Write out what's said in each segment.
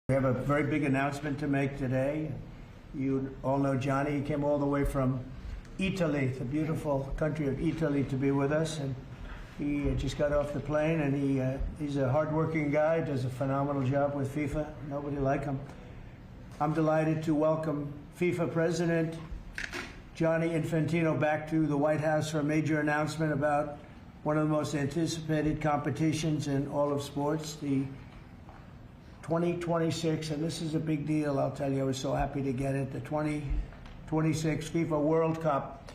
We have a very big announcement to make today. You all know Johnny. He came all the way from Italy, the beautiful country of Italy, to be with us. And he just got off the plane, and he's a hardworking guy, does a phenomenal job with FIFA. Nobody like him. I'm delighted to welcome FIFA President Gianni Infantino back to the White House for a major announcement about one of the most anticipated competitions in all of sports, the 2026, and this is a big deal, I'll tell you, I was so happy to get it, the 2026 FIFA World Cup.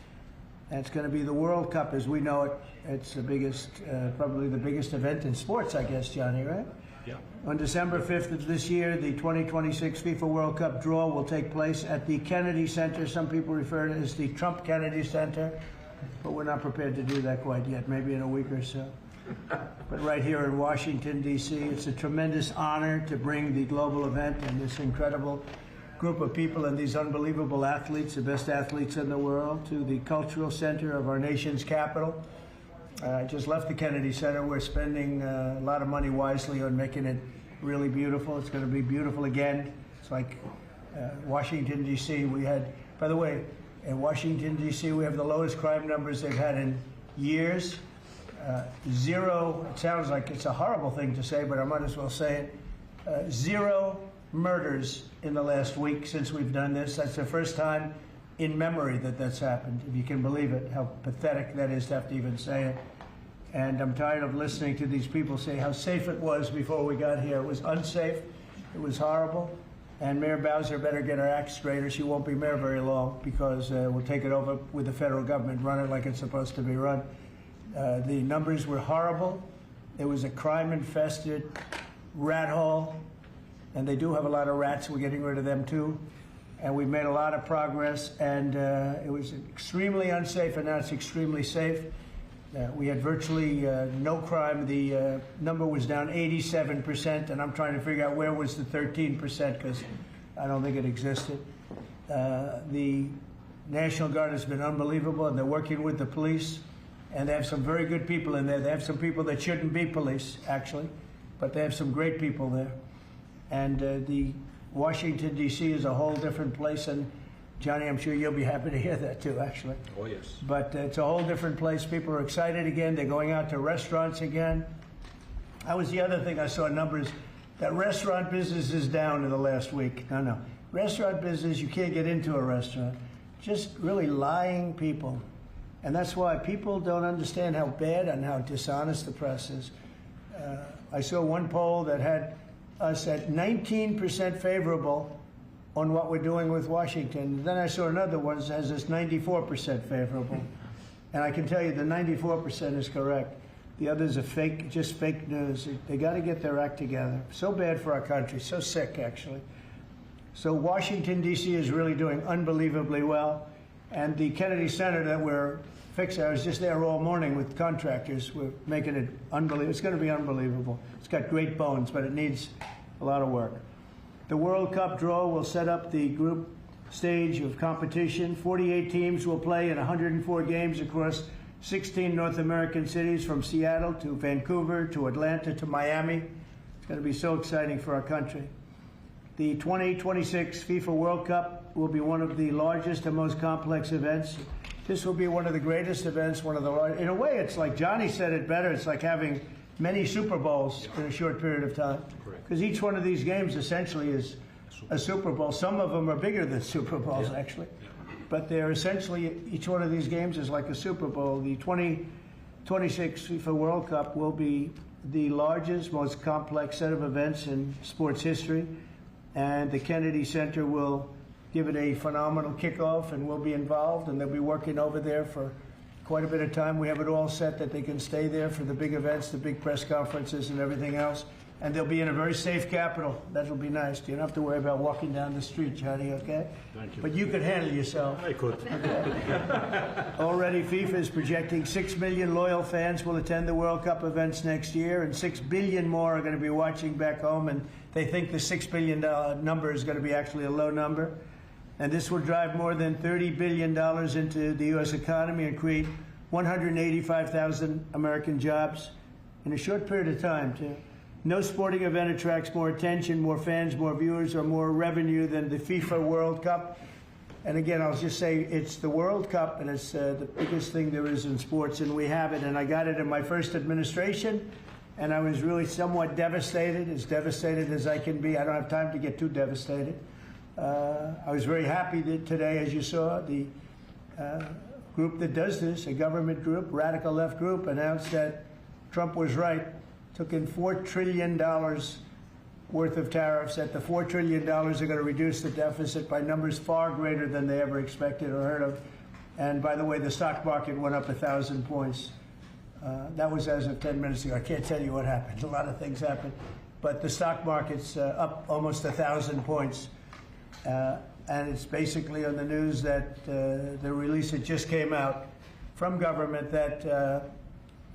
And it's going to be the World Cup as we know it. It's the biggest, probably the biggest event in sports, I guess, Johnny, right? Yeah. On December 5th of this year, the 2026 FIFA World Cup draw will take place at the Kennedy Center. Some people refer to it as the Trump Kennedy Center, but we're not prepared to do that quite yet, maybe in a week or so. But right here in Washington, D.C., it's a tremendous honor to bring the global event and this incredible group of people and these unbelievable athletes, the best athletes in the world, to the cultural center of our nation's capital. I just left the Kennedy Center. We're spending a lot of money wisely on making it really beautiful. It's going to be beautiful again. It's like Washington, D.C. We had, by the way, in Washington, D.C., we have the lowest crime numbers they've had in years. Zero, it sounds like it's a horrible thing to say, but I might as well say it. Zero murders in the last week since we've done this. That's the first time in memory that that's happened, if you can believe it, how pathetic that is to have to even say it. And I'm tired of listening to these people say how safe it was before we got here. It was unsafe. It was horrible. And Mayor Bowser better get her act straight, or she won't be mayor very long, because we'll take it over with the federal government, run it like it's supposed to be run. The numbers were horrible. It was a crime-infested rat hole, and they do have a lot of rats. We're getting rid of them too, and we've made a lot of progress. And it was extremely unsafe, and now it's extremely safe. We had virtually no crime. The number was down 87%, and I'm trying to figure out where was the 13%, because I don't think it existed. The National Guard has been unbelievable, and they're working with the police. And they have some very good people in there. They have some people that shouldn't be police, actually, but they have some great people there. And the Washington, D.C. is a whole different place. And Johnny, I'm sure you'll be happy to hear that too, actually. Oh, yes. But it's a whole different place. People are excited again. They're going out to restaurants again. That was the other thing I saw numbers. That restaurant business is down in the last week. No. Restaurant business, you can't get into a restaurant. Just really lying people. And that's why people don't understand how bad and how dishonest the press is. I saw one poll that had us at 19% favorable on what we're doing with Washington. Then I saw another one that has us 94% favorable. And I can tell you the 94% is correct. The others are fake, just fake news. They got to get their act together. So bad for our country, so sick, actually. So Washington, D.C. is really doing unbelievably well. And the Kennedy Center that we're fixing, I was just there all morning with contractors. We're making it unbelievable. It's going to be unbelievable. It's got great bones, but it needs a lot of work. The World Cup draw will set up the group stage of competition. 48 teams will play in 104 games across 16 North American cities, from Seattle to Vancouver to Atlanta to Miami. It's going to be so exciting for our country. The 2026 FIFA World Cup will be one of the largest and most complex events. This will be one of the greatest events, one of the largest. In a way, it's like Johnny said it better. It's like having many Super Bowls in a short period of time. Because each one of these games essentially is a Super Bowl. Some of them are bigger than Super Bowls, actually. But they're essentially, each one of these games is like a Super Bowl. The 2026 FIFA World Cup will be the largest, most complex set of events in sports history. And the Kennedy Center will give it a phenomenal kickoff, and we'll be involved, and they'll be working over there for quite a bit of time. We have it all set that they can stay there for the big events, the big press conferences and everything else. And they'll be in a very safe capital. That'll be nice. You don't have to worry about walking down the street, Johnny, okay? Thank you. But you could handle yourself. I could. Okay. Already, FIFA is projecting 6 million loyal fans will attend the World Cup events next year, and 6 billion more are going to be watching back home, and they think the $6 billion number is going to be actually a low number. And this will drive more than $30 billion into the U.S. economy and create 185,000 American jobs in a short period of time, too. No sporting event attracts more attention, more fans, more viewers, or more revenue than the FIFA World Cup. And again, I'll just say it's the World Cup, and it's the biggest thing there is in sports, and we have it. And I got it in my first administration, and I was really somewhat devastated, as I can be. I don't have time to get too devastated. I was very happy that today, as you saw, the group that does this, a government group, radical left group, announced that Trump was right. Took in $4 trillion worth of tariffs. That the $4 trillion are going to reduce the deficit by numbers far greater than they ever expected or heard of. And by the way, the stock market went up 1,000 points. That was as of 10 minutes ago. I can't tell you what happened. A lot of things happened. But the stock market's up almost 1,000 points. And it's basically on the news that the release that just came out from government that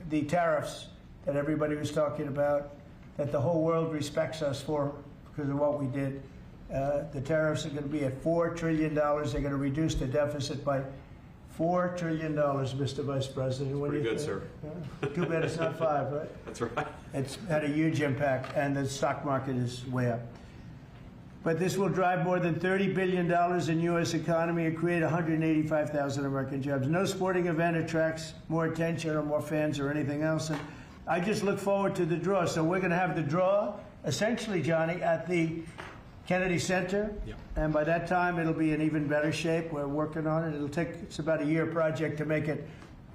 the tariffs that everybody was talking about, that the whole world respects us for because of what we did. The tariffs are going to be at $4 trillion. They're going to reduce the deficit by $4 trillion, Mr. Vice President. Pretty good, sir. Too bad it's not 5, right? That's right. It's had a huge impact, and the stock market is way up. But this will drive more than $30 billion in U.S. economy and create 185,000 American jobs. No sporting event attracts more attention or more fans or anything else. And I just look forward to the draw. So we're going to have the draw, essentially, Johnny, at the Kennedy Center. Yep. And by that time, it'll be in even better shape. We're working on it. It's about a year project to make it.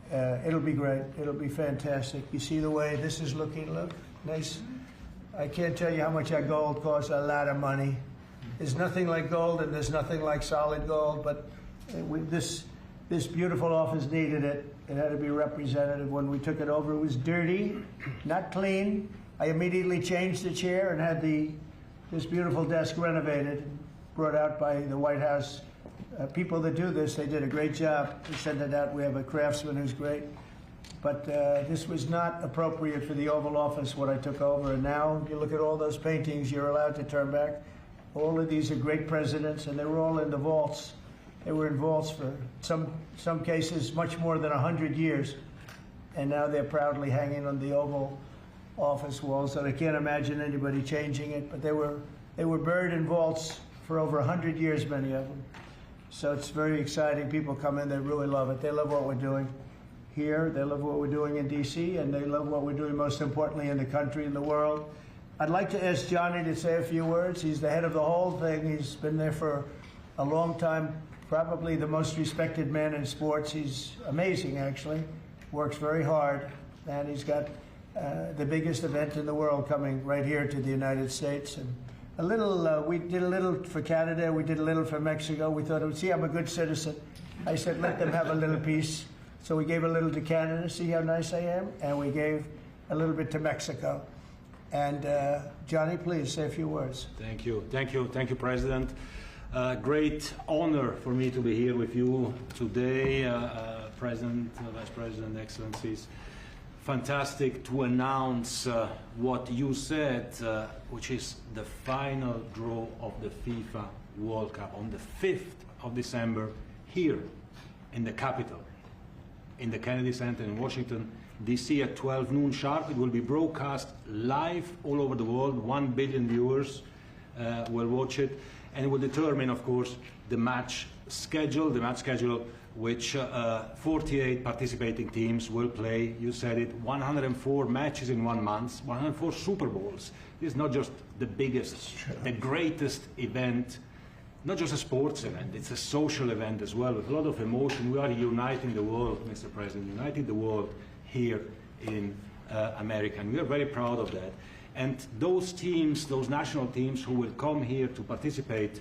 It'll be great. It'll be fantastic. You see the way this is looking? Look, nice. I can't tell you how much that gold costs. A lot of money. There's nothing like gold, and there's nothing like solid gold. But this beautiful office needed it. It had to be representative. When we took it over, it was dirty, not clean. I immediately changed the chair and had this beautiful desk renovated, brought out by the White House. People that do this, they did a great job. We sent it out. We have a craftsman who's great. But this was not appropriate for the Oval Office when I took over. And now, you look at all those paintings you're allowed to turn back. All of these are great presidents, and they were all in the vaults. They were in vaults for some cases much more than 100 years. And now they're proudly hanging on the Oval Office walls. And I can't imagine anybody changing it. But they were buried in vaults for over 100 years, many of them. So it's very exciting. People come in, they really love it. They love what we're doing here. They love what we're doing in D.C., and they love what we're doing, most importantly, in the country and the world. I'd like to ask Johnny to say a few words. He's the head of the whole thing. He's been there for a long time, probably the most respected man in sports. He's amazing, actually. Works very hard, and he's got the biggest event in the world coming right here to the United States. And a little, we did a little for Canada, we did a little for Mexico. We thought, see, I'm a good citizen. I said, let them have a little piece. So we gave a little to Canada, see how nice I am? And we gave a little bit to Mexico. And Johnny, please say a few words. Thank you, President. Great honor for me to be here with you today, President, Vice President, Excellencies. Fantastic to announce what you said, which is the final draw of the FIFA World Cup on the 5th of December here in the capital, in the Kennedy Center in Washington, D.C. at 12 noon sharp. It will be broadcast live all over the world. 1 billion viewers will watch it, and it will determine, of course, the match schedule, which 48 participating teams will play. You said it, 104 matches in 1 month, 104 Super Bowls. This is not just the biggest, the greatest event, not just a sports event, it's a social event as well, with a lot of emotion. We are uniting the world, Mr. President, uniting the world here in America, and we are very proud of that. And those teams, those national teams who will come here to participate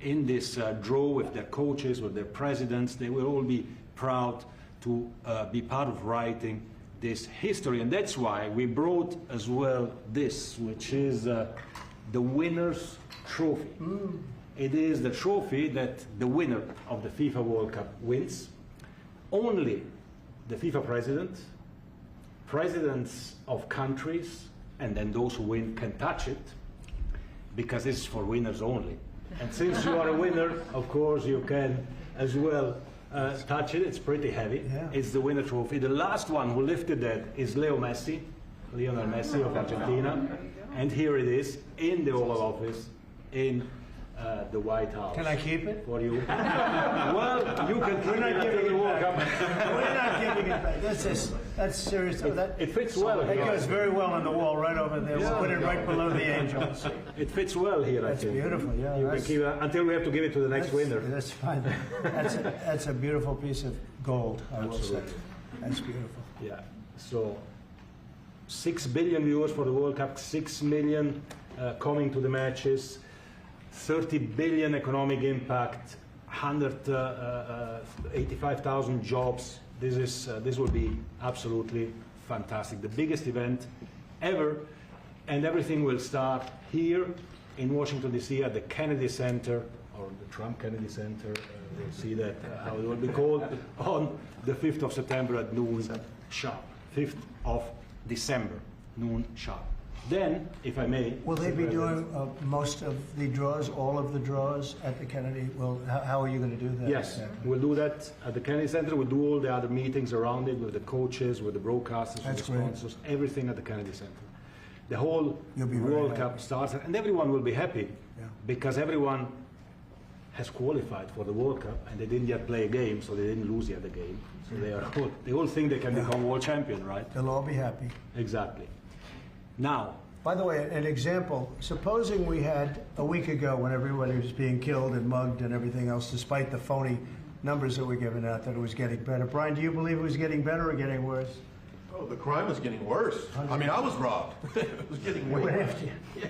in this draw with their coaches, with their presidents, they will all be proud to be part of writing this history. And that's why we brought as well this, which is the winner's trophy. It is the trophy that the winner of the FIFA World Cup wins. Only the FIFA president, presidents of countries, and then those who win can touch it, because it's for winners only. And since you are a winner, of course, you can as well touch it. It's pretty heavy. Yeah. It's the winner trophy. The last one who lifted that is Leo Messi. Lionel Messi of Argentina. And here it is in the Oval Office in the White House. Can I keep it? For you. Well, you can keep it after the World Cup. We're not giving it back. That's serious. It fits well That here. goes very well on the wall right over there. We'll put it right below the angels. It fits well here, I That's think. beautiful, yeah. You can That's- keep it until we have to give it to the next winner. That's fine. That's a beautiful piece of gold, I will say. Absolutely. That's beautiful. Yeah. So 6 billion viewers for the World Cup, 6 million coming to the matches, 30 billion economic impact, 185,000 jobs. This will be absolutely fantastic. The biggest event ever, and everything will start here in Washington, D.C. at the Kennedy Center, or the Trump Kennedy Center. We'll see that, how it will be called, on the 5th of September at noon sharp. 5th of December, noon sharp. Then, if I may... Will they Mr. be President, doing most of the draws, all of the draws at the Kennedy? Well, how are you going to do that? Yes, we'll do that at the Kennedy Center. We'll do all the other meetings around it with the coaches, with the broadcasters, with That's the great. sponsors, everything at the Kennedy Center. The whole You'll be very World happy. Cup starts, and everyone will be happy Yeah. because everyone has qualified for the World Cup, and they didn't yet play a game, so they didn't lose yet a game. So they all think they can become world champion, right? They'll all be happy. Exactly. Now, By the way, an example, supposing we had a week ago when everybody was being killed and mugged and everything else, despite the phony numbers that were given out, that it was getting better. Brian, do you believe it was getting better or getting worse? Oh, the crime was getting worse. I mean, I was robbed. It was getting way Went worse. after you. Yeah.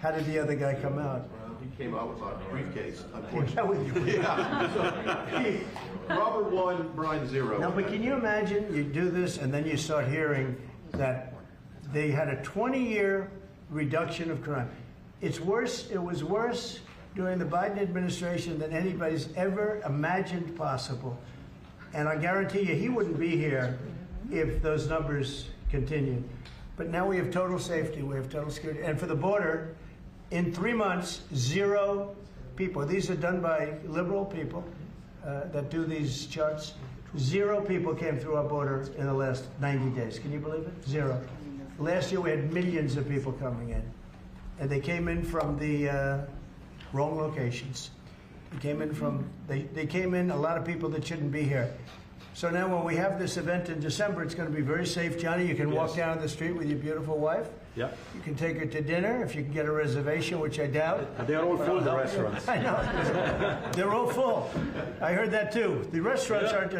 How did the other guy come out? Well, he came out with my briefcase, Yeah, unfortunately. with you. Yeah. So, Robert 1, Brian 0. No, but can you imagine you do this and then you start hearing that they had a 20-year reduction of crime. It was worse during the Biden administration than anybody's ever imagined possible. And I guarantee you he wouldn't be here if those numbers continued. But now we have total safety, we have total security. And for the border, in 3 months, 0 people. These are done by liberal people that do these charts. 0 people came through our border in the last 90 days. Can you believe it? 0. Last year we had millions of people coming in. And they came in from the wrong locations. They came in a lot of people that shouldn't be here. So now when we have this event in December, it's going to be very safe. Johnny, you can walk Yes. down the street with your beautiful wife. yeah, You can take her to dinner if you can get a reservation, which I doubt. they're all full, the restaurants. I know. They're all full. I heard that too. The restaurants aren't.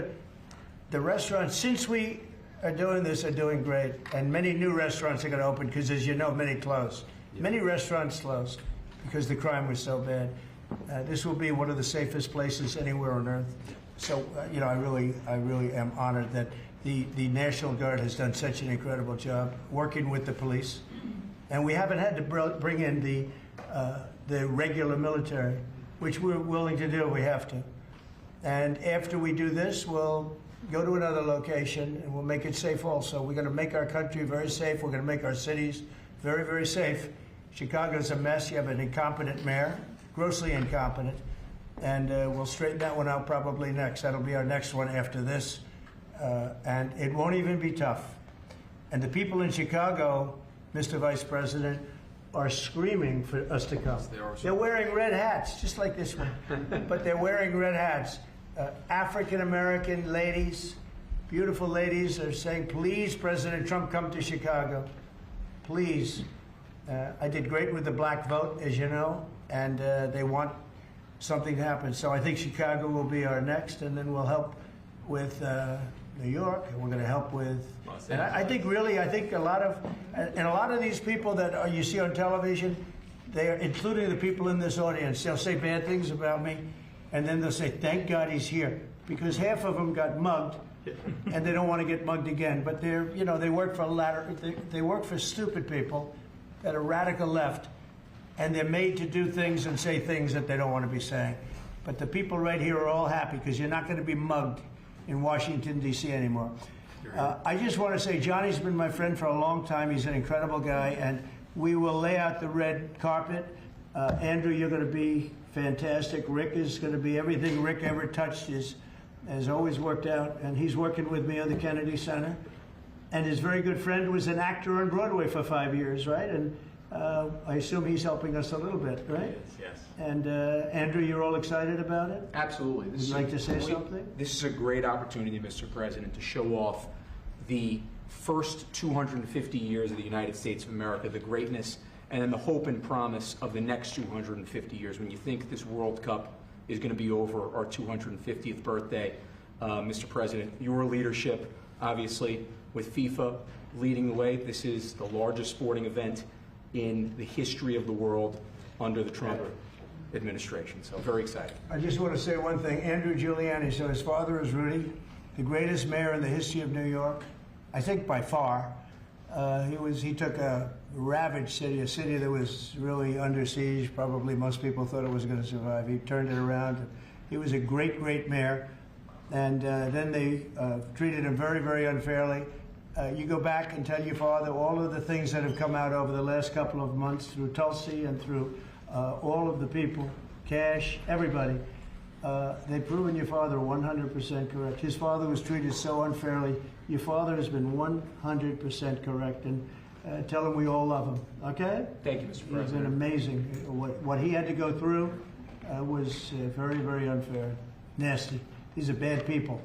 The restaurants, since we are doing this, are doing great. And many new restaurants are going to open because, as you know, many closed. Many restaurants closed because the crime was so bad. This will be one of the safest places anywhere on earth. So, you know, I really am honored that the National Guard has done such an incredible job working with the police. And we haven't had to bring in the regular military, which we're willing to do. We have to. And after we do this, we'll go to another location and we'll make it safe also. We're going to make our country very safe. We're going to make our cities very, very safe. Chicago's a mess. You have an incompetent mayor, grossly incompetent. And we'll straighten that one out probably next. That'll be our next one after this. And it won't even be tough. And the people in Chicago, Mr. Vice President, are screaming for us to come. They're wearing red hats, just like this one. But they're wearing red hats. African-American ladies, beautiful ladies, are saying, please, President Trump, come to Chicago. Please. I did great with the black vote, as you know, and they want something to happen. So I think Chicago will be our next, and then we'll help with New York, and we're going to help with. And I think a lot of these people that you see on television, they are, including the people in this audience, they'll say bad things about me, and then they'll say, "Thank God he's here," because half of them got mugged, and they don't want to get mugged again. But they work for they work for stupid people that are radical left, and they're made to do things and say things that they don't want to be saying. But the people right here are all happy because you're not going to be mugged in Washington, D.C. anymore. I just want to say Johnny's been my friend for a long time. He's an incredible guy, and we will lay out the red carpet. Andrew, you're going to be fantastic. Rick is going to be everything Rick ever touched has always worked out, and he's working with me on the Kennedy Center. And his very good friend was an actor on Broadway for 5 years, right? And I assume he's helping us a little bit, right? Yes. And Andrew, you're all excited about it? Absolutely. Would you like to say something? This is a great opportunity, Mr. President, to show off the first 250 years of the United States of America, the greatness and then the hope and promise of the next 250 years. When you think this World Cup is going to be over our 250th birthday, Mr. President, your leadership, obviously, with FIFA leading the way, this is the largest sporting event in the history of the world under the Trump administration. So very excited. I just want to say one thing. Andrew Giuliani, so his father is Rudy, the greatest mayor in the history of New York, I think by far. He took a ravaged city, a city that was really under siege. Probably most people thought it was going to survive. He turned it around. He was a great, great mayor. And then they treated him very, very unfairly. You go back and tell your father all of the things that have come out over the last couple of months through Tulsi and through all of the people, Cash, everybody. They've proven your father 100% correct. His father was treated so unfairly. Your father has been 100% correct. And tell him we all love him, okay? Thank you, Mr. He's been President. amazing. What he had to go through was very, very unfair. Nasty. These are bad people.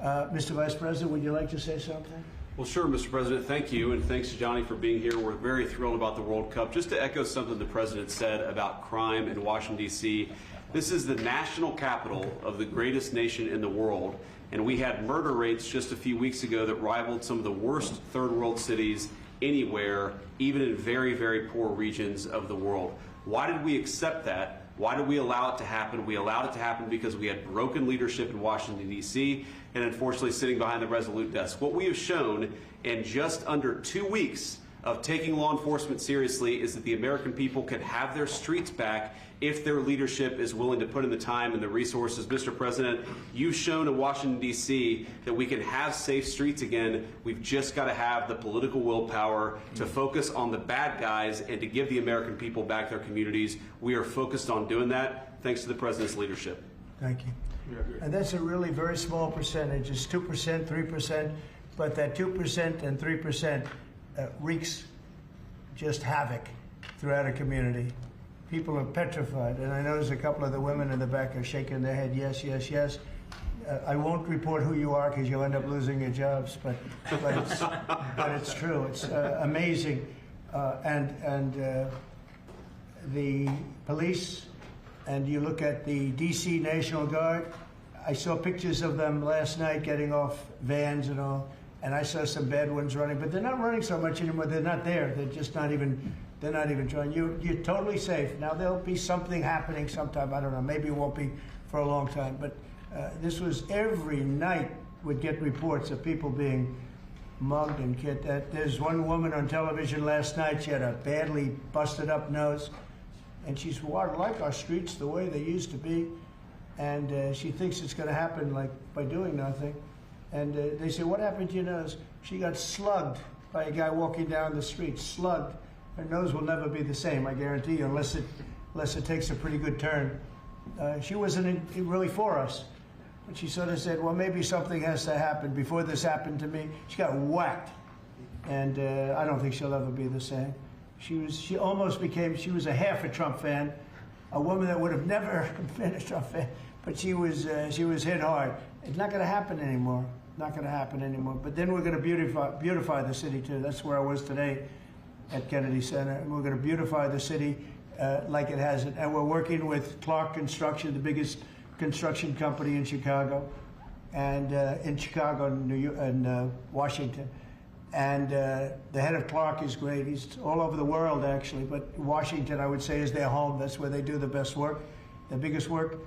Mr. Vice President, would you like to say something? Well, sure, Mr. President, thank you, and thanks to Johnny for being here. We're very thrilled about the World Cup. Just to echo something the President said about crime in Washington, D.C., this is the national capital of the greatest nation in the world, and we had murder rates just a few weeks ago that rivaled some of the worst third world cities anywhere, even in very, very poor regions of the world. Why did we accept that? Why did we allow it to happen? We allowed it to happen because we had broken leadership in Washington, D.C., and unfortunately sitting behind the Resolute desk. What we have shown in just under 2 weeks of taking law enforcement seriously is that the American people can have their streets back if their leadership is willing to put in the time and the resources. Mr. President, you've shown in Washington, D.C. that we can have safe streets again. We've just got to have the political willpower to focus on the bad guys and to give the American people back their communities. We are focused on doing that thanks to the President's leadership. Thank you. And that's a really very small percentage. It's 2%, 3%, but that 2% and 3% wreaks just havoc throughout a community. People are petrified, and I notice a couple of the women in the back are shaking their head, yes, yes, yes. I won't report who you are because you'll end up losing your jobs, but it's true. It's amazing. And the police, and you look at the D.C. National Guard, I saw pictures of them last night getting off vans and all, and I saw some bad ones running, but they're not running so much anymore. They're not there. They're just not even, they're not even trying. You're totally safe. Now, there'll be something happening sometime. I don't know. Maybe it won't be for a long time, but this was every night would get reports of people being mugged and killed. There's one woman on television last night. She had a badly busted up nose. And she's, well, I like our streets the way they used to be. And she thinks it's going to happen like by doing nothing. And they say, what happened to your nose? She got slugged by a guy walking down the street, slugged. Her nose will never be the same, I guarantee you, unless it takes a pretty good turn. She wasn't really for us. But she sort of said, well, maybe something has to happen. Before this happened to me, she got whacked. And I don't think she'll ever be the same. She almost became, she was a half a Trump fan, a woman that would have never been a Trump fan, but she was hit hard. It's not going to happen anymore. Not going to happen anymore. But then we're going to beautify the city too. That's where I was today at Kennedy Center. And we're going to beautify the city like it has it. And we're working with Clark Construction, the biggest construction company in Chicago, and in Washington. And the head of Clark is great. He's all over the world, actually. But Washington, I would say, is their home. That's where they do the best work, the biggest work.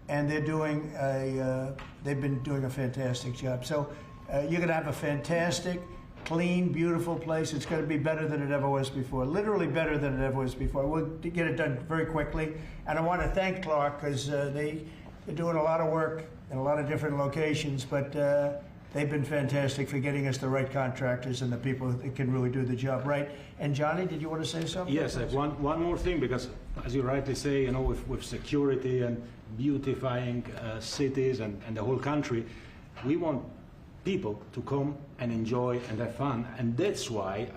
And they've been doing a fantastic job. So you're going to have a fantastic, clean, beautiful place. It's going to be better than it ever was before, literally better than it ever was before. We'll get it done very quickly. And I want to thank Clark because they're doing a lot of work in a lot of different locations. But they've been fantastic for getting us the right contractors and the people that can really do the job right. And Johnny, did you want to say something? Yes, I have one more thing, because as you rightly say, you know, with security and beautifying cities and the whole country, we want people to come and enjoy and have fun. And that's why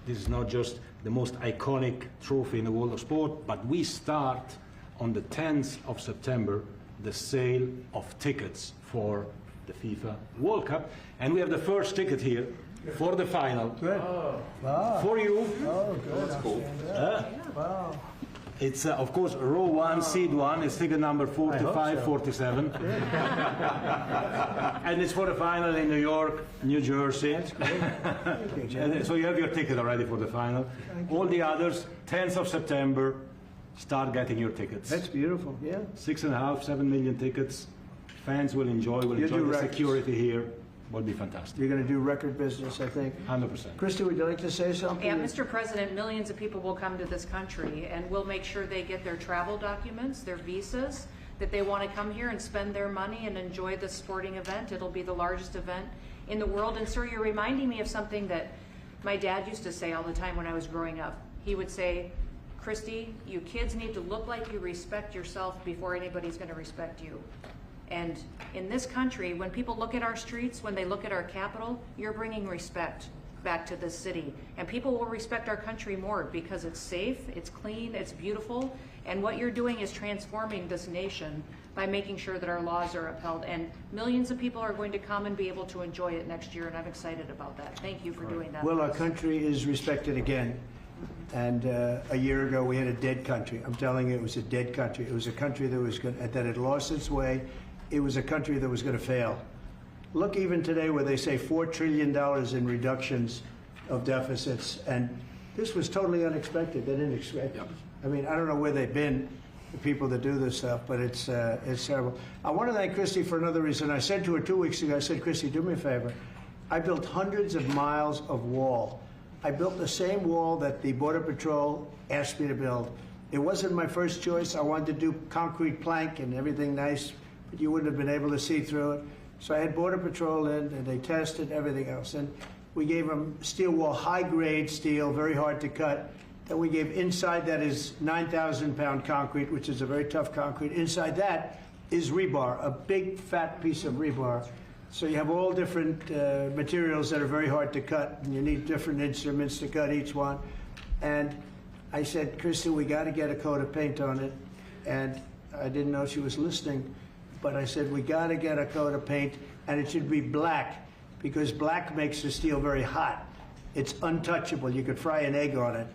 this is not just the most iconic trophy in the world of sport, but we start on the 10th of September the sale of tickets for the FIFA World Cup. And we have the first ticket here for the final. Good. Wow. For you. Oh, good. That's cool. Wow. It's, of course, row 1, seat 1. It's ticket number 45, so. 47. And it's for the final in New York, New Jersey. And so you have your ticket already for the final. All the others, 10th of September, start getting your tickets. That's beautiful. Yeah. 6.5, 7 million tickets. Fans will enjoy You the do records. security here. Will be fantastic. You're going to do record business, I think. 100%. Christy, would you like to say something? Yeah, Mr. President, millions of people will come to this country, and we'll make sure they get their travel documents, their visas, that they want to come here and spend their money and enjoy the sporting event. It'll be the largest event in the world. And sir, you're reminding me of something that my dad used to say all the time when I was growing up. He would say, Christy, you kids need to look like you respect yourself before anybody's going to respect you. And in this country, when people look at our streets, when they look at our capital, you're bringing respect back to this city. And people will respect our country more because it's safe, it's clean, it's beautiful. And what you're doing is transforming this nation by making sure that our laws are upheld. And millions of people are going to come and be able to enjoy it next year, and I'm excited about that. Thank you for doing that. Well, our country is respected again. And a year ago, we had a dead country. I'm telling you, it was a dead country. It was a country that had lost its way. It was a country that was going to fail. Look, even today, where they say $4 trillion in reductions of deficits, and this was totally unexpected. They didn't expect it. I mean, I don't know where they've been, the people that do this stuff, but it's terrible. I want to thank Christy for another reason. I said to her 2 weeks ago, I said, Christy, do me a favor. I built hundreds of miles of wall. I built the same wall that the Border Patrol asked me to build. It wasn't my first choice. I wanted to do concrete plank and everything nice, but you wouldn't have been able to see through it. So I had Border Patrol in, and they tested everything else. And we gave them steel wall, high-grade steel, very hard to cut. Then we gave inside that is 9,000-pound concrete, which is a very tough concrete. Inside that is rebar, a big, fat piece of rebar. So you have all different materials that are very hard to cut, and you need different instruments to cut each one. And I said, Christy, we got to get a coat of paint on it. And I didn't know she was listening, but I said, we got to get a coat of paint, and it should be black, because black makes the steel very hot. It's untouchable. You could fry an egg on it.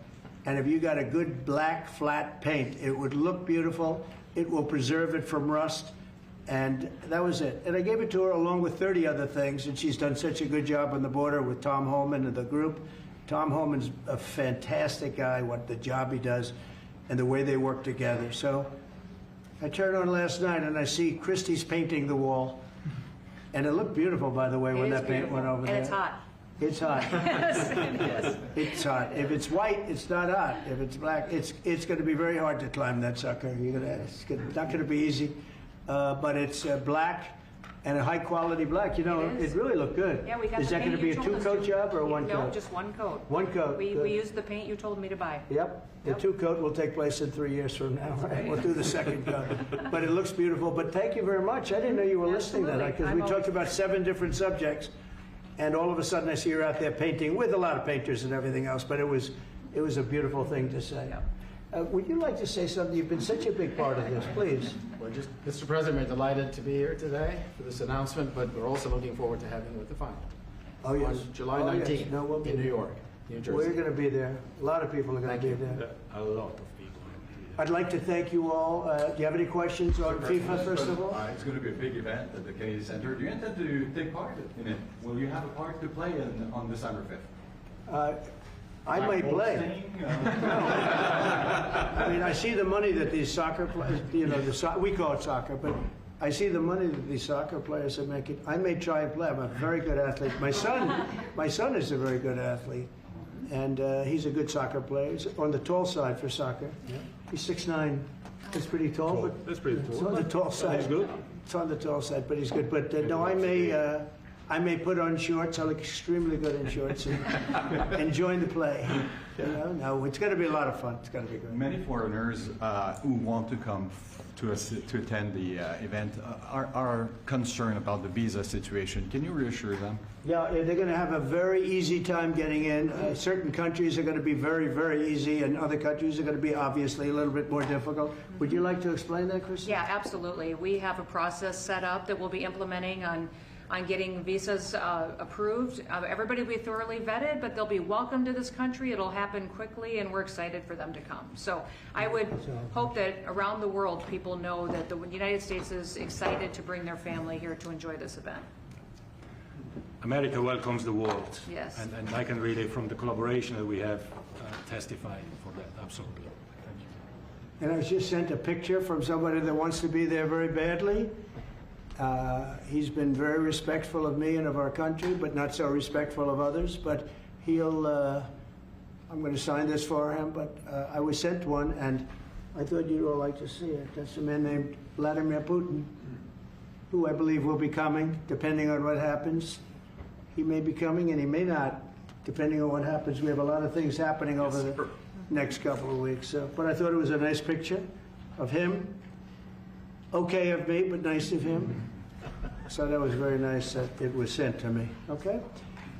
And if you got a good black, flat paint, it would look beautiful. It will preserve it from rust. And that was it. And I gave it to her along with 30 other things, and she's done such a good job on the border with Tom Homan and the group. Tom Homan's a fantastic guy, what the job he does, and the way they work together. So I turned on last night, and I see Christie's painting the wall. And it looked beautiful, by the way, when that paint went over there. And it's hot. It's hot. Yes, it is. It's hot. If it's white, it's not hot. If it's black, it's going to be very hard to climb that sucker. It's not going to be easy. But it's black and a high quality black. You know, it really looked good. Yeah, we got Is the that going paint to be you a told us two-coat to. job or a one-coat? No, just one coat. One coat. We Good. used the paint you told me to buy. Yep. The Yep. two-coat will take place in 3 years from now. Right? We'll do the second coat. But it looks beautiful. But thank you very much. I didn't know you were listening to that, Absolutely. because we I'm talked always- about 7 different subjects, and all of a sudden I see you're out there painting with a lot of painters and everything else. But it was a beautiful thing to say. Yep. Would you like to say something? You've been such a big part of this. Please. Well, just, Mr. President, we're delighted to be here today for this announcement, but we're also looking forward to having you at the final. Oh, yes. On July Oh, yes. 19th No, we'll be in New there. York, New Jersey. We're going to be there. A lot of people are going to be there. A lot of people. I'd like to thank you all. Do you have any questions on FIFA, first of all? It's going to be a big event at the Kennedy Center. Do you intend to take part in it? Will you have a part to play on December 5th? I might play. I mean, I see the money that these soccer players, we call it soccer, but I see the money that these soccer players are making. I may try and play. I'm a very good athlete. My son is a very good athlete, and he's a good soccer player. He's on the tall side for soccer. He's 6'9". That's pretty tall, but That's pretty it's cool. on the tall side. He's good. It's on the tall side, but he's good. But no, I may put on shorts. I look extremely good in shorts and join the play. No, it's going to be a lot of fun. It's going to be good. Many foreigners who want to come to attend the event are concerned about the visa situation. Can you reassure them? Yeah, they're going to have a very easy time getting in. Certain countries are going to be very, very easy, and other countries are going to be obviously a little bit more difficult. Would you like to explain that, Chris? Yeah, absolutely. We have a process set up that we'll be implementing on getting visas approved. Everybody will be thoroughly vetted, but they'll be welcome to this country. It'll happen quickly, and we're excited for them to come. So I would hope that around the world, people know that the United States is excited to bring their family here to enjoy this event. America welcomes the world. Yes. And I can really, from the collaboration that we have, testify for that, absolutely. Thank you. And I was just sent a picture from somebody that wants to be there very badly. He's been very respectful of me and of our country, but not so respectful of others. But I'm going to sign this for him, but I was sent one, and I thought you'd all like to see it. That's a man named Vladimir Putin, who I believe will be coming, depending on what happens. He may be coming, and he may not, depending on what happens. We have a lot of things happening over the next couple of weeks. But I thought it was a nice picture of him. Okay of me, but nice of him. So that was very nice that it was sent to me. Okay?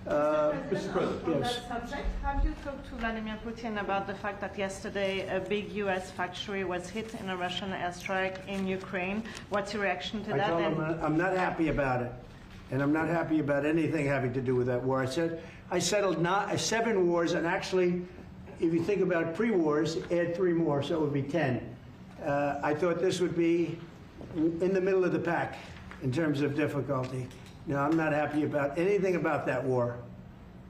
Mr. President. On Yes. that subject, have you talked to Vladimir Putin about the fact that yesterday a big U.S. factory was hit in a Russian airstrike in Ukraine? What's your reaction to I that? told him I'm not happy about it. And I'm not happy about anything having to do with that war. I said I settled 7 wars, and actually, if you think about pre-wars, add 3 more, so it would be 10. I thought this would be in the middle of the pack in terms of difficulty. No, I'm not happy about anything about that war.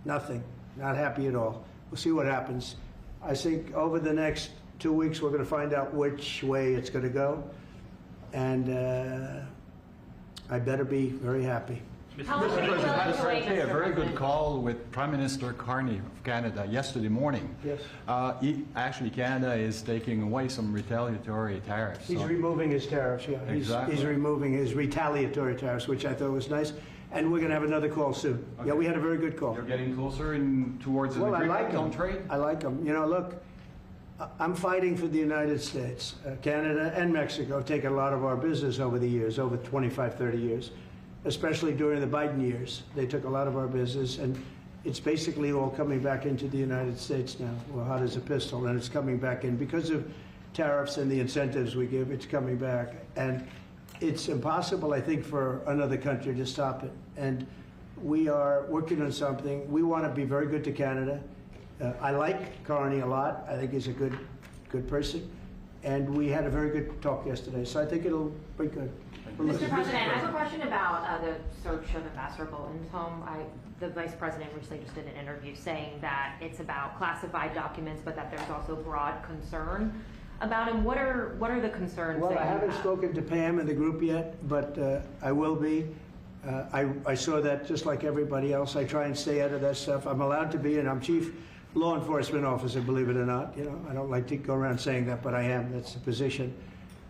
Nothing. Not happy at all. We'll see what happens. I think over the next 2 weeks, we're going to find out which way it's going to go. And I better be very happy. Mr. President, a very good call with Prime Minister Carney of Canada yesterday morning. Yes. Actually, Canada is taking away some retaliatory tariffs. He's removing his tariffs, yeah. Exactly. He's removing his retaliatory tariffs, which I thought was nice. And we're going to have another call soon. Okay. Yeah, we had a very good call. You're getting closer towards an Well, I agreement like them. on trade? I like them. You know, look, I'm fighting for the United States. Canada and Mexico take a lot of our business over the years, over 25, 30 years, especially during the Biden years. They took a lot of our business, and it's basically all coming back into the United States now. We're hot as a pistol, and it's coming back in. Because of tariffs and the incentives we give, it's coming back. And it's impossible, I think, for another country to stop it. And we are working on something. We want to be very good to Canada. I like Carney a lot. I think he's a good person. And we had a very good talk yesterday, so I think it'll be good. Mr. President, I have a question about the search of Ambassador Bolton's home. The Vice President recently just did an interview saying that it's about classified documents, but that there's also broad concern about him. What are the concerns? Well, that I you haven't have? spoken to Pam and the group yet, but I will be. I saw that just like everybody else. I try and stay out of that stuff. I'm allowed to be, and I'm chief law enforcement officer, believe it or not. You know, I don't like to go around saying that, but I am. That's the position.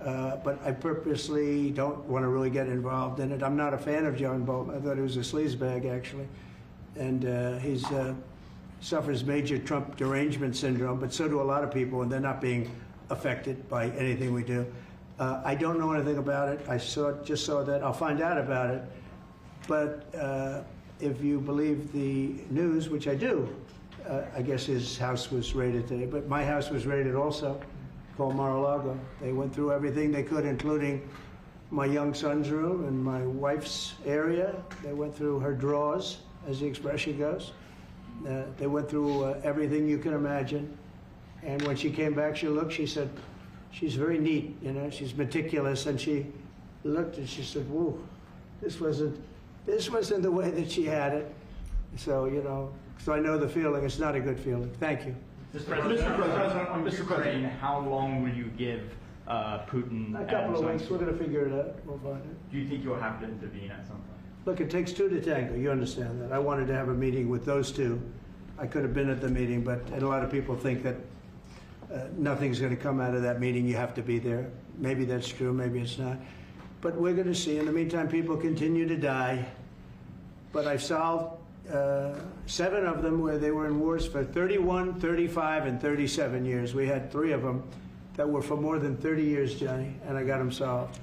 But I purposely don't want to really get involved in it. I'm not a fan of John Bolton. I thought he was a sleazebag, actually. And he suffers major Trump derangement syndrome, but so do a lot of people, and they're not being affected by anything we do. I don't know anything about it. I just saw that. I'll find out about it. But if you believe the news, which I do, I guess his house was raided today. But my house was raided also, called Mar-a-Lago. They went through everything they could, including my young son's room and my wife's area. They went through her drawers, as the expression goes. They went through everything you can imagine. And when she came back, she said, she's very neat, you know, she's meticulous. And she looked and she said, whoa, this wasn't the way that she had it. So, you know, so I know the feeling. It's not a good feeling. Thank you. Mr. President, on Ukraine, how long will you give Putin? A couple of weeks. We're going to figure it out. We'll find it. Do you think you'll have to intervene at some point? Look, it takes 2 to tango. You understand that. I wanted to have a meeting with those 2. I could have been at the meeting, but a lot of people think that nothing's going to come out of that meeting. You have to be there. Maybe that's true. Maybe it's not. But we're going to see. In the meantime, people continue to die. But I've solved 7 of them where they were in wars for 31, 35, and 37 years. We had 3 of them that were for more than 30 years, Johnny, and I got them solved.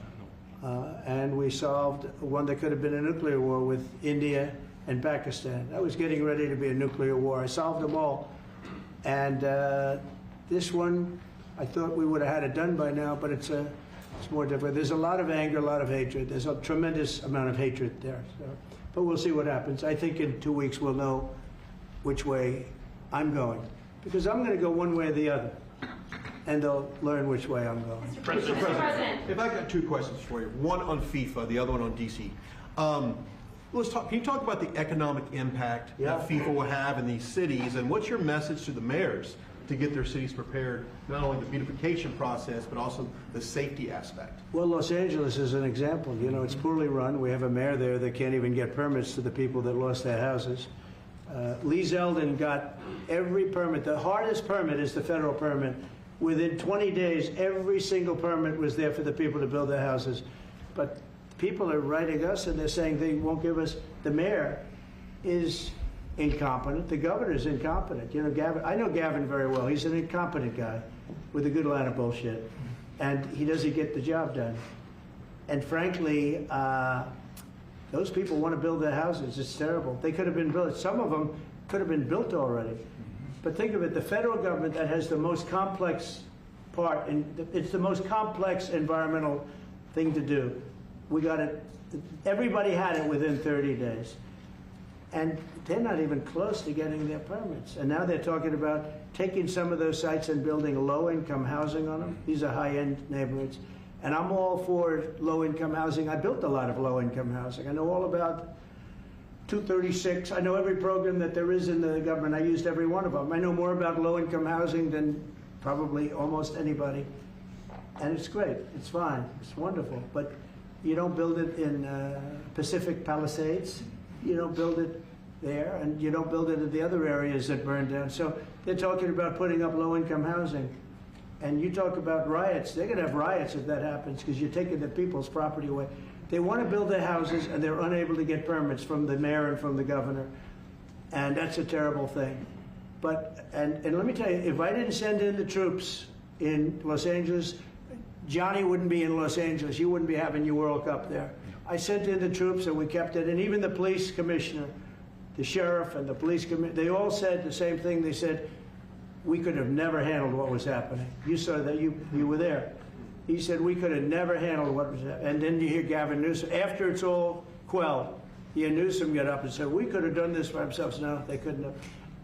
And we solved one that could have been a nuclear war with India and Pakistan. That was getting ready to be a nuclear war. I solved them all. And this one, I thought we would have had it done by now, but it's more difficult. There's a lot of anger, a lot of hatred. There's a tremendous amount of hatred there. So, but we'll see what happens. I think in 2 weeks we'll know which way I'm going. Because I'm going to go one way or the other. And they'll learn which way I'm going. Mr. President, if I got 2 questions for you, one on FIFA, the other one on DC. Let's talk. Can you talk about the economic impact that FIFA will have in these cities, and what's your message to the mayors to get their cities prepared, not only the beautification process, but also the safety aspect? Well, Los Angeles is an example. You know, it's poorly run. We have a mayor there that can't even get permits to the people that lost their houses. Lee Zeldin got every permit. The hardest permit is the federal permit. Within 20 days, every single permit was there for the people to build their houses. But people are writing us and they're saying they won't give us. The mayor is incompetent. The governor is incompetent. You know, Gavin, I know Gavin very well. He's an incompetent guy with a good line of bullshit. And he doesn't get the job done. And frankly, those people want to build their houses. It's terrible. They could have been built. Some of them could have been built already. But think of it, the federal government that has the most complex part, and it's the most complex environmental thing to do. We got it, everybody had it within 30 days. And they're not even close to getting their permits. And now they're talking about taking some of those sites and building low-income housing on them. These are high-end neighborhoods. And I'm all for low-income housing. I built a lot of low-income housing. I know all about 236. I know every program that there is in the government. I used every one of them. I know more about low-income housing than probably almost anybody. And it's great. It's fine. It's wonderful. But you don't build it in Pacific Palisades. You don't build it there. And you don't build it in the other areas that burned down. So they're talking about putting up low-income housing. And you talk about riots. They're going to have riots if that happens because you're taking the people's property away. They want to build their houses, and they're unable to get permits from the mayor and from the governor. And that's a terrible thing. But, and let me tell you, if I didn't send in the troops in Los Angeles, Johnny wouldn't be in Los Angeles. You wouldn't be having your World Cup there. I sent in the troops, and we kept it. And even the police commissioner, the sheriff, and the police commissioner, they all said the same thing. They said, we could have never handled what was happening. You saw that. You were there. He said, we could have never handled what was happening. And then you hear Gavin Newsom. After it's all quelled, you hear Newsom get up and say, we could have done this for ourselves. No, they couldn't have.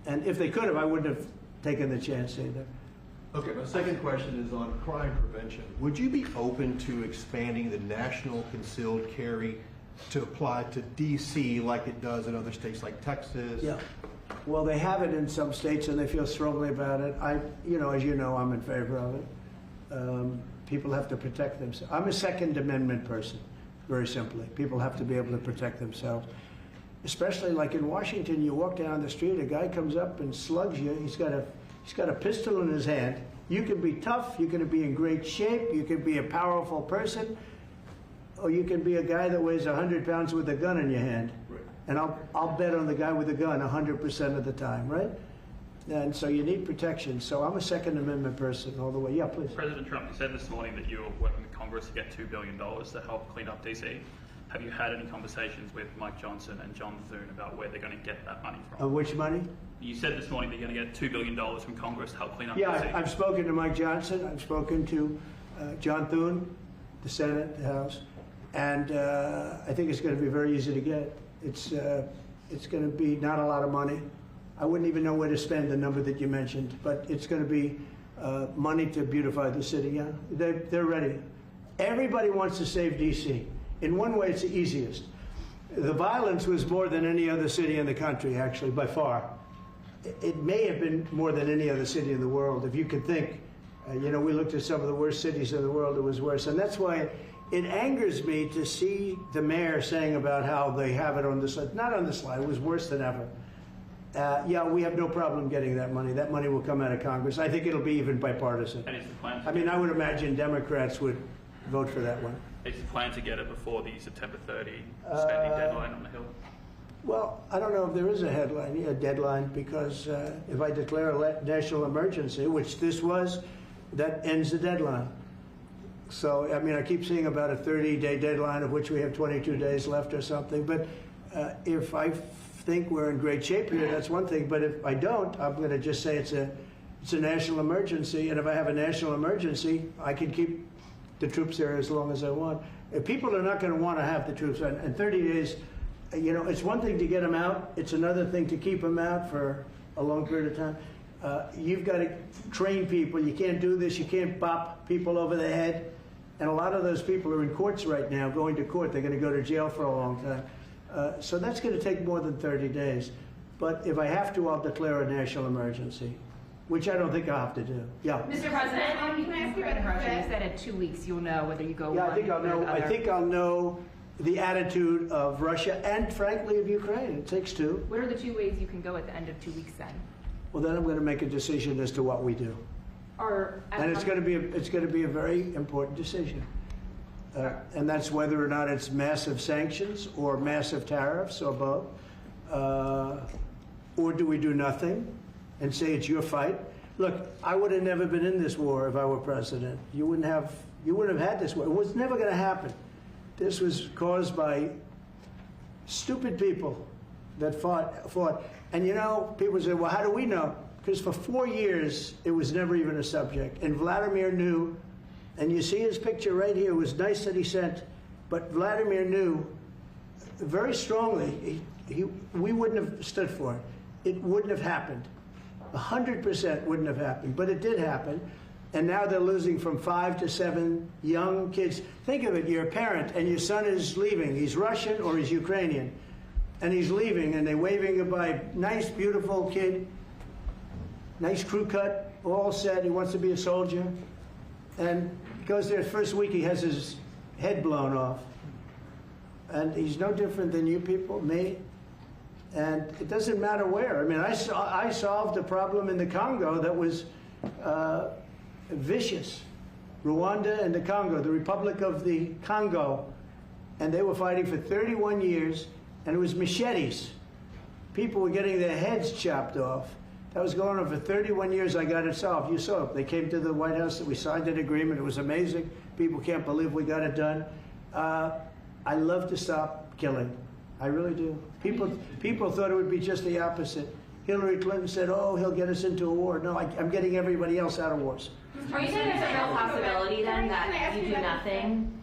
And if they could have, I wouldn't have taken the chance either. Okay, my second question is on crime prevention. Would you be open to expanding the national concealed carry to apply to D.C. like it does in other states like Texas? Yeah. Well, they have it in some states, and they feel strongly about it. You know, as you know, I'm in favor of it. People have to protect themselves. I'm a Second Amendment person, very simply. People have to be able to protect themselves. Especially like in Washington, you walk down the street, a guy comes up and slugs you. He's got a pistol in his hand. You can be tough, you can be in great shape, you can be a powerful person, or you can be a guy that weighs 100 pounds with a gun in your hand. Right. And I'll bet on the guy with the gun 100% of the time, right? And so you need protection. So I'm a Second Amendment person all the way. Yeah, please. President Trump, you said this morning that you're working with Congress to get $2 billion to help clean up DC. Have you had any conversations with Mike Johnson and John Thune about where they're going to get that money from? Which money? You said this morning that you're going to get $2 billion from Congress to help clean up DC. Yeah, I've spoken to Mike Johnson. I've spoken to John Thune, the Senate, the House. And I think it's going to be very easy to get. It's going to be not a lot of money. I wouldn't even know where to spend the number that you mentioned, but it's going to be money to beautify the city. Yeah, they're ready. Everybody wants to save D.C. In one way, it's the easiest. The violence was more than any other city in the country, actually, by far. It may have been more than any other city in the world, if you could think. You know, we looked at some of the worst cities in the world, it was worse. And that's why it angers me to see the mayor saying about how they have it on the slide. Not on the slide, it was worse than ever. Yeah, we have no problem getting that money. That money will come out of Congress. I think it'll be even bipartisan. And is the plan? I mean, I would imagine Democrats would vote for that one. Is the plan to get it before the September 30 spending deadline on the Hill? Well, I don't know if there is a deadline, because if I declare a national emergency, which this was, that ends the deadline. So, I mean, I keep seeing about a 30-day deadline, of which we have 22 days left or something. But if I think we're in great shape here, that's one thing. But if I don't, I'm going to just say it's a national emergency. And if I have a national emergency, I can keep the troops there as long as I want. If people are not going to want to have the troops, and 30 days, you know, it's one thing to get them out. It's another thing to keep them out for a long period of time. You've got to train people. You can't do this. You can't bop people over the head. And a lot of those people are in courts right now, going to court. They're going to go to jail for a long time. So that's going to take more than 30 days. But if I have to, I'll declare a national emergency, which I don't think I'll have to do. Yeah. Mr. President, Can I ask you about Russia? You said in 2 weeks you'll know whether you go Yeah, one I think I'll or know. the I other. think I'll know the attitude of Russia and, frankly, of Ukraine. It takes two. What are the 2 ways you can go at the end of 2 weeks then? Well, then I'm going to make a decision as to what we do, and it's going to be a very important decision. And that's whether or not it's massive sanctions or massive tariffs or both, or do we do nothing and say it's your fight? Look, I would have never been in this war if I were president. You wouldn't have had this war. It was never going to happen. This was caused by stupid people that fought. And you know, people say, well, how do we know? Because for 4 years, it was never even a subject. And Vladimir knew, and you see his picture right here. It was nice that he sent, but Vladimir knew very strongly we wouldn't have stood for it. It wouldn't have happened. 100% wouldn't have happened, but it did happen. And now they're losing from 5 to 7 young kids. Think of it, you're a parent and your son is leaving. He's Russian or he's Ukrainian. And he's leaving and they're waving goodbye. Nice, beautiful kid, nice crew cut, all set, he wants to be a soldier. And he goes there first week, he has his head blown off. And he's no different than you people, me. And it doesn't matter where. I mean, I solved a problem in the Congo that was vicious. Rwanda and the Congo, the Republic of the Congo. And they were fighting for 31 years, and it was machetes. People were getting their heads chopped off. That was going on for 31 years. I got it solved. You saw it. They came to the White House, we signed an agreement. It was amazing. People can't believe we got it done. I love to stop killing. I really do. People thought it would be just the opposite. Hillary Clinton said, oh, he'll get us into a war. No, I'm getting everybody else out of wars. Are you saying there's a real possibility then that you do nothing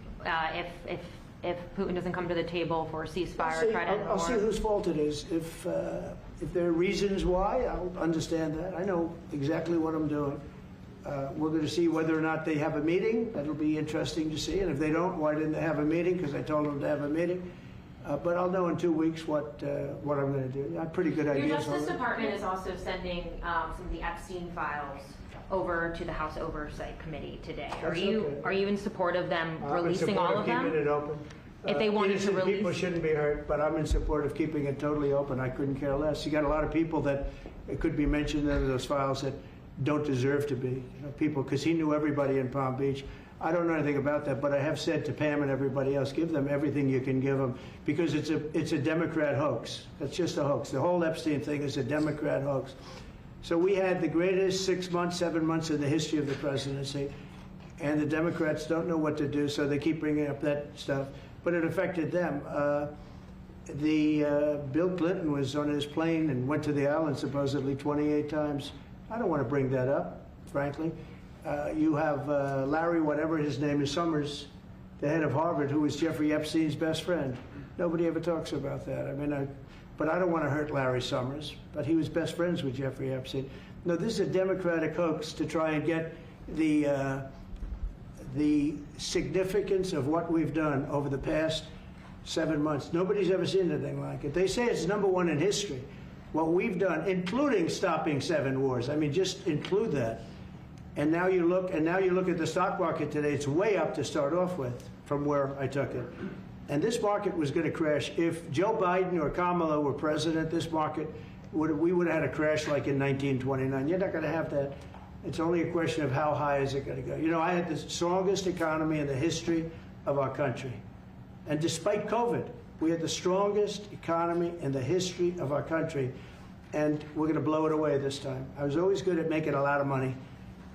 if Putin doesn't come to the table for a ceasefire or try to end the I'll see war? whose fault it is. If there are reasons why, I'll understand that. I know exactly what I'm doing. We're going to see whether or not they have a meeting. That'll be interesting to see. And if they don't, why didn't they have a meeting? Because I told them to have a meeting. But I'll know in 2 weeks what I'm going to do. I have pretty good ideas. Your Justice already. Department is also sending some of the Epstein files over to the House Oversight Committee today. Are That's you okay. are you in support of them I'm in releasing support all of of them? keeping it open. If they wanted to Innocent release, people shouldn't be hurt, but I'm in support of keeping it totally open. I couldn't care less. You got a lot of people that it could be mentioned in those files that don't deserve to be. You know, people, because he knew everybody in Palm Beach. I don't know anything about that, but I have said to Pam and everybody else, give them everything you can give them, because it's a Democrat hoax. That's just a hoax. The whole Epstein thing is a Democrat hoax. So we had the greatest 6 months, 7 months in the history of the presidency, and the Democrats don't know what to do, so they keep bringing up that stuff. But it affected them. Bill Clinton was on his plane and went to the island supposedly 28 times. I don't want to bring that up, frankly. You have Larry, whatever his name is, Summers, the head of Harvard, who was Jeffrey Epstein's best friend. Nobody ever talks about that. I mean, but I don't want to hurt Larry Summers, but he was best friends with Jeffrey Epstein. No, this is a Democratic hoax to try and get the significance of what we've done over the past 7 months. Nobody's ever seen anything like it. They say it's #1 in history. What we've done, including stopping 7 wars. I mean, just include that. And now you look at the stock market today. It's way up to start off with from where I took it. And this market was going to crash. If Joe Biden or Kamala were president, this market we would have had a crash like in 1929. You're not going to have that. It's only a question of how high is it going to go. You know, I had the strongest economy in the history of our country. And despite COVID, We had the strongest economy in the history of our country, and we're going to blow it away this time. I was always good at making a lot of money,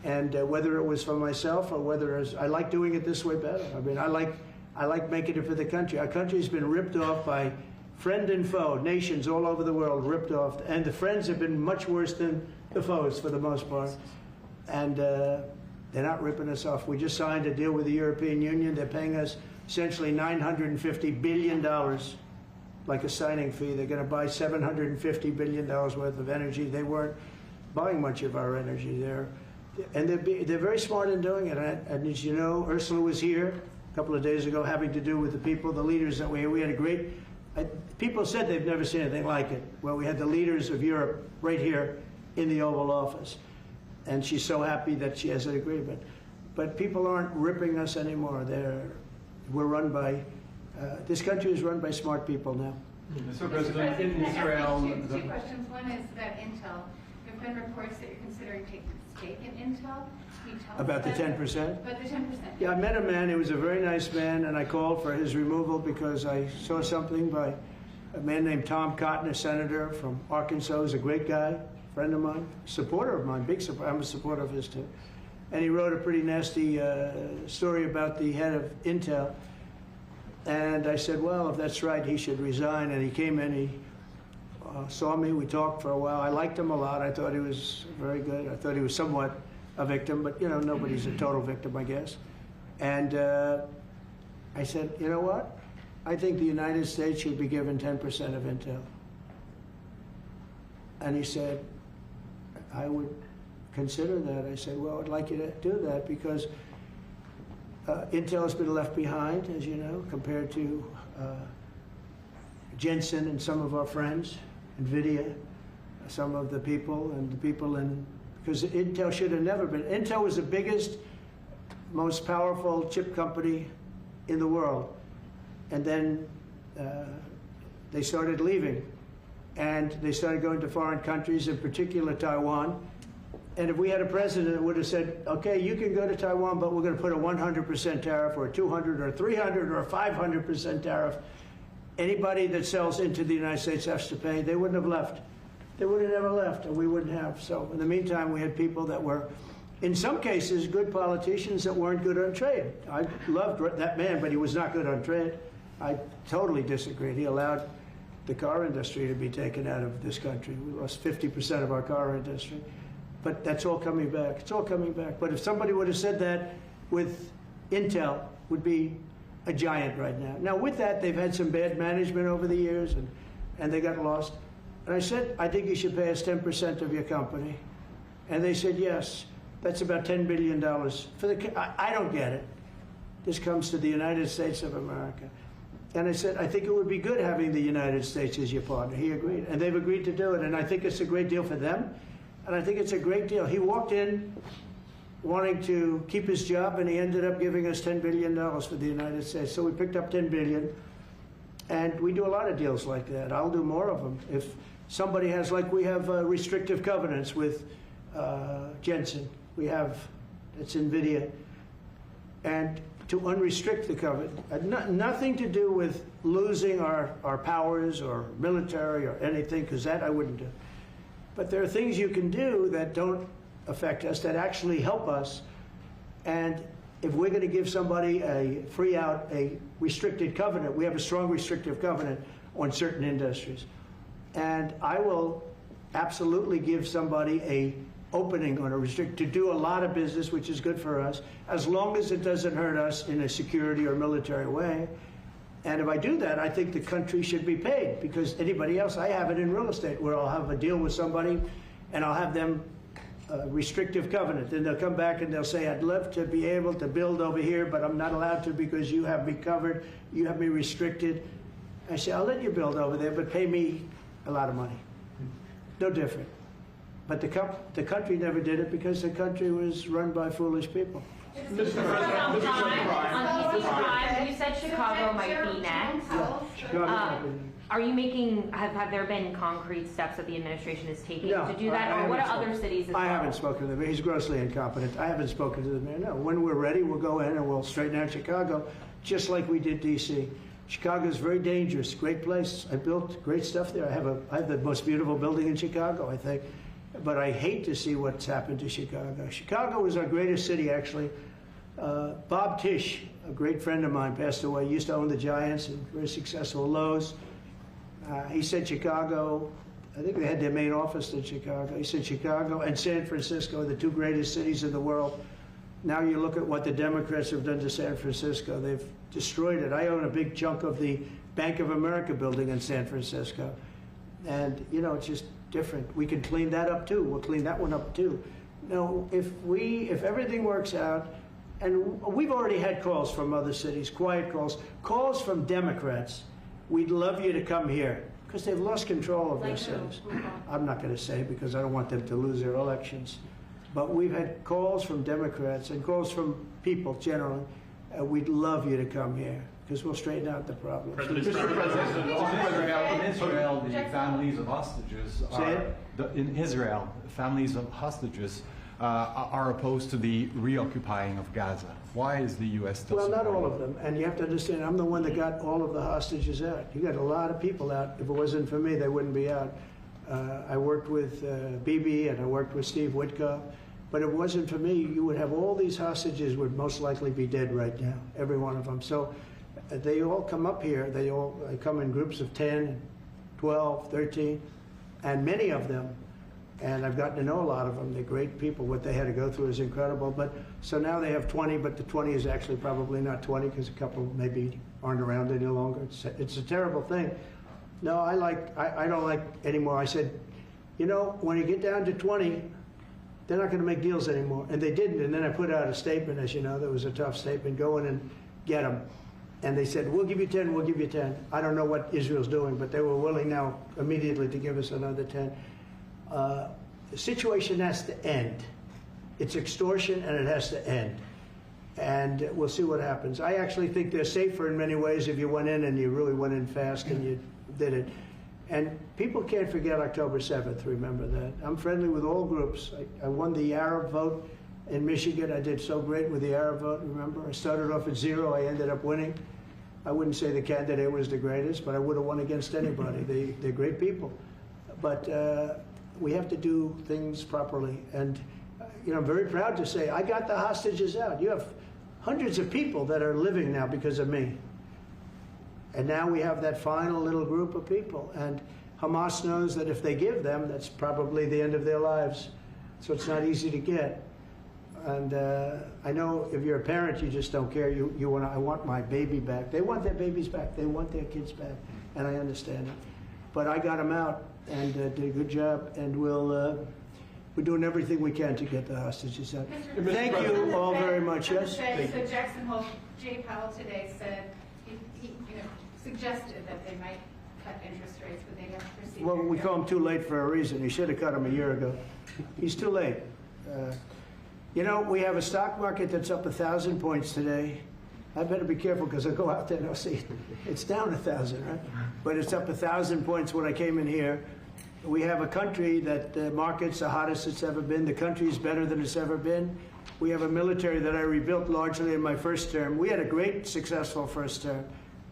and whether it was for myself or whether it was, I like doing it this way better. I mean, I like making it for the country. Our country's been ripped off by friend and foe, nations all over the world ripped off, and the friends have been much worse than the foes for the most part. And they're not ripping us off. We just signed a deal with the European Union. They're paying us essentially $950 billion, like a signing fee. They're going to buy $750 billion worth of energy. They weren't buying much of our energy there. And they're very smart in doing it. And as you know, Ursula was here a couple of days ago having to do with the people, the leaders that we had a great, people said they've never seen anything like it. Well, we had the leaders of Europe right here in the Oval Office. And she's so happy that she has an agreement. But people aren't ripping us anymore. We're run by, this country is run by smart people now. Mr. President, in Israel... Two questions. One is about Intel. There have been reports that you're considering taking a stake in Intel. Can you tell us About the 10%? About the 10%. Yeah, I met a man. He was a very nice man, and I called for his removal because I saw something by a man named Tom Cotton, a senator from Arkansas. He's a great guy, friend of mine, supporter of mine, big supporter. I'm a supporter of his too. And he wrote a pretty nasty story about the head of Intel. And I said, well, if that's right, he should resign. And he came in, he saw me, we talked for a while. I liked him a lot. I thought he was very good. I thought he was somewhat a victim, but you know, nobody's a total victim, I guess. And I said, you know what? I think the United States should be given 10% of Intel. And he said, I would consider that. I said, well, I'd like you to do that because Intel has been left behind, as you know, compared to Jensen and some of our friends, NVIDIA, some of the people, and the people in, because Intel should have never been. Intel was the biggest, most powerful chip company in the world. And then they started leaving. And they started going to foreign countries, in particular Taiwan. And if we had a president that would have said, okay, you can go to Taiwan, but we're going to put a 100% tariff or a 200 or 300 or a 500% tariff, anybody that sells into the United States has to pay. They wouldn't have left. They would have never left, and we wouldn't have. So in the meantime, we had people that were, in some cases, good politicians that weren't good on trade. I loved that man, but he was not good on trade. I totally disagreed. He allowed the car industry to be taken out of this country. We lost 50% of our car industry. But that's all coming back. It's all coming back. But if somebody would have said that with Intel, would be a giant right now. Now, with that, they've had some bad management over the years, and they got lost. And I said, I think you should pay us 10% of your company. And they said, yes. That's about $10 billion. I don't get it. This comes to the United States of America. And I said, I think it would be good having the United States as your partner. He agreed. And they've agreed to do it. And I think it's a great deal for them. And I think it's a great deal. He walked in wanting to keep his job, and he ended up giving us $10 billion for the United States. So we picked up $10 billion. And we do a lot of deals like that. I'll do more of them. If somebody has, like we have restrictive covenants with Jensen. We have, it's NVIDIA. And to unrestrict the covenant, nothing to do with losing our powers or military or anything, because that I wouldn't do. But there are things you can do that don't affect us, that actually help us. And if we're going to give somebody a free out, a restricted covenant, we have a strong restrictive covenant on certain industries. And I will absolutely give somebody a opening on a restrict to do a lot of business, which is good for us, as long as it doesn't hurt us in a security or military way. And if I do that, I think the country should be paid, because anybody else, I have it in real estate where I'll have a deal with somebody and I'll have them restrictive covenant. Then they'll come back and they'll say, I'd love to be able to build over here, but I'm not allowed to because you have me covered, you have me restricted. I say, I'll let you build over there, but pay me a lot of money. No different. But the country never did it because the country was run by foolish people. On PC Drive, you said Chicago might be next. Are you making, have there been concrete steps that the administration is taking to do that? Or what are other cities as well? I haven't spoken to the mayor. He's grossly incompetent. I haven't spoken to the mayor. No, when we're ready, we'll go in and we'll straighten out Chicago, just like we did D.C. Chicago is very dangerous, great place. I built great stuff there. I have the most beautiful building in Chicago, I think. But I hate to see what's happened to Chicago. Chicago was our greatest city, actually. Bob Tisch, a great friend of mine, passed away. He used to own the Giants and very successful Lowe's. He said Chicago, I think they had their main office in Chicago. He said Chicago and San Francisco are the two greatest cities in the world. Now you look at what the Democrats have done to San Francisco. They've destroyed it. I own a big chunk of the Bank of America building in San Francisco. And, you know, it's just different. We can clean that up too. We'll clean that one up too. No, if everything works out, and we've already had calls from other cities, quiet calls from Democrats. We'd love you to come here because they've lost control of their cities. I'm not going to say because I don't want them to lose their elections. But we've had calls from Democrats and calls from people generally. We'd love you to come here because we'll straighten out the problem. Mr. President, in Israel, the families of hostages in Israel, families of hostages are opposed to the reoccupying of Gaza. Why is the U.S. still Well, not supporting all of them. And you have to understand, I'm the one that got all of the hostages out. You got a lot of people out. If it wasn't for me, they wouldn't be out. I worked with Bibi and I worked with Steve Witkoff. But if it wasn't for me, you would have all these hostages would most likely be dead right now, every one of them. So they all come up here. They come in groups of 10, 12, 13, and many of them, and I've gotten to know a lot of them. They're great people. What they had to go through is incredible. But so now they have 20, but the 20 is actually probably not 20 because a couple maybe aren't around any longer. It's a terrible thing. No, I don't like anymore. I said, you know, when you get down to 20, they're not going to make deals anymore. And they didn't. And then I put out a statement, as you know, that was a tough statement, go in and get them. And they said, we'll give you 10, we'll give you 10. I don't know what Israel's doing, but they were willing now immediately to give us another 10. The situation has to end. It's extortion and it has to end. And we'll see what happens. I actually think they're safer in many ways if you went in and you really went in fast and you did it. And people can't forget October 7th, remember that. I'm friendly with all groups. I won the Arab vote in Michigan. I did so great with the Arab vote, remember? I started off at 0, I ended up winning. I wouldn't say the candidate was the greatest, but I would have won against anybody. They're great people. But we have to do things properly. And you know, I'm very proud to say I got the hostages out. You have hundreds of people that are living now because of me. And now we have that final little group of people. And Hamas knows that if they give them, that's probably the end of their lives. So it's not easy to get. And I know if you're a parent, you just don't care. You want, I want my baby back. They want their babies back. They want their kids back. And I understand it. But I got them out and did a good job. And we're doing everything we can to get the hostages out. Thank you all very much. Yes? So Jackson Hole, Jay Powell today said, he suggested that they might cut interest rates, but they'd have to proceed. Well, we call him too late for a reason. He should have cut him a year ago. He's too late. You know, we have a stock market that's up 1,000 points today. I better be careful because I'll go out there and I'll see it's down 1,000, right? But it's up 1,000 points when I came in here. We have a country that the market's the hottest it's ever been. The country's better than it's ever been. We have a military that I rebuilt largely in my first term. We had a great, successful first term,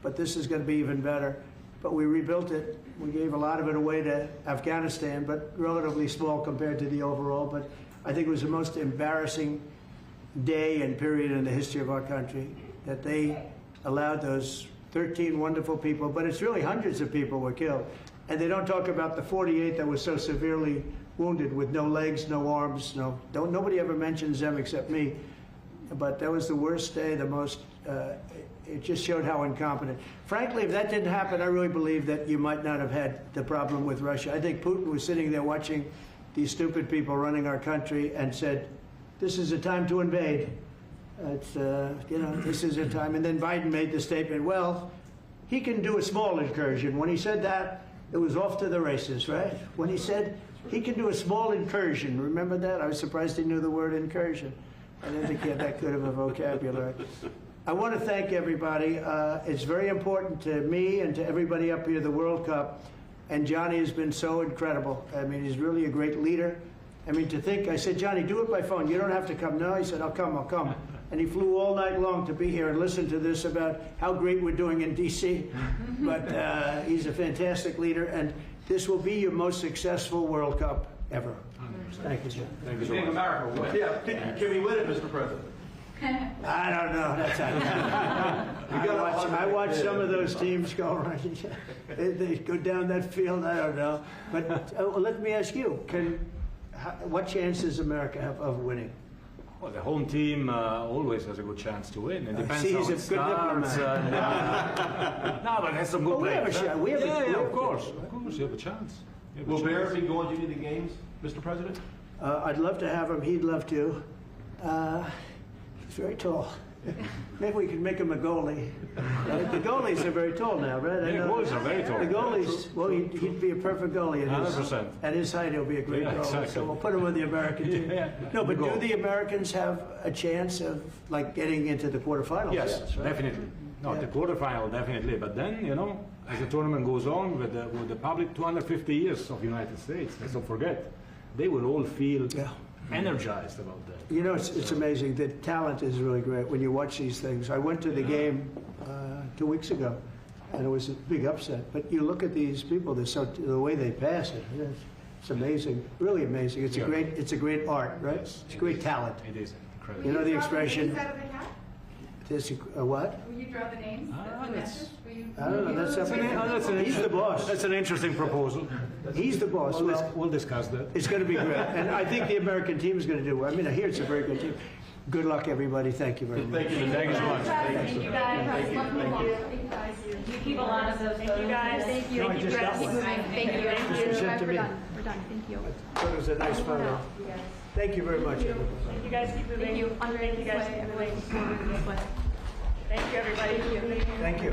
but this is going to be even better. But we rebuilt it. We gave a lot of it away to Afghanistan, but relatively small compared to the overall. But I think it was the most embarrassing day and period in the history of our country that they allowed those 13 wonderful people, but it's really hundreds of people were killed. And they don't talk about the 48 that was so severely wounded with no legs, no arms, nobody ever mentions them except me. But that was the worst day, the most, it just showed how incompetent. Frankly, if that didn't happen, I really believe that you might not have had the problem with Russia. I think Putin was sitting there watching these stupid people running our country and said, this is a time to invade. It's, you know, this is a time. And then Biden made the statement, well, he can do a small incursion. When he said that, it was off to the races, right? When he said he can do a small incursion, remember that? I was surprised he knew the word incursion. I didn't think he had that good of a vocabulary. I want to thank everybody. It's very important to me and to everybody up here, the World Cup. And Johnny has been so incredible. I mean, he's really a great leader. I mean, to think, I said, Johnny, do it by phone. You don't have to come. No, he said, I'll come. and he flew all night long to be here and listen to this about how great we're doing in D.C. But he's a fantastic leader, and this will be your most successful World Cup ever. Thank you, John. Thank you so Being much. America win. Yeah, can we win it, Mr. President? I don't know. I watch some of those teams go right. They go down that field. I don't know. But let me ask you: what chance does America have of winning? Well, the home team always has a good chance to win. It depends See, how he's it a good starts. No, but has some good Well, we have a players. shot. We have a- yeah, we have- of course, you have a chance. You have a Will chance. Bear be going to any of the games, Mr. President? I'd love to have him. He'd love to. He's very tall. Maybe we could make him a goalie. The goalies are very tall now, right? I Yeah, know. goalies are very tall. The goalies, well, he'd be a perfect goalie. 100%. At his height, he'll be a great Yeah, goalie. exactly. So we'll put him on the American team. Yeah. No, but Goal. do the Americans have a chance of like getting into the quarterfinals? Yes, right? definitely. No, Yeah. the quarterfinal definitely. But then, as the tournament goes on with the public, 250 years of United States. Let's not forget, they will all feel energized about that. You know, it's amazing. The talent is really great when you watch these things. I went to the game 2 weeks ago, and it was a big upset. But you look at these people, the way they pass it, it's amazing, really amazing. It's a great art, right? It's great talent. It is incredible. You know the expression? Names out of the hat? This, what? Will you draw the names? The matches? Will you? I don't know. That's up to him. He's the boss. That's an interesting proposal. He's the boss. We'll discuss that. It's going to be great, and I think the American team is going to do well. I mean, I hear it's a very good team. Good luck, everybody. Thank you very much. Thank you. Thank you so much. Thank you guys. Thank you. You keep a lot of those. Thank you guys. Thank you. No, I just got one. Thank you. This was sent to me. We're done. Thank you. So it was a nice photo. Thank you very much, everybody. You guys keep moving. Thank you. Thank you guys keep moving. Thank you, everybody. Thank you.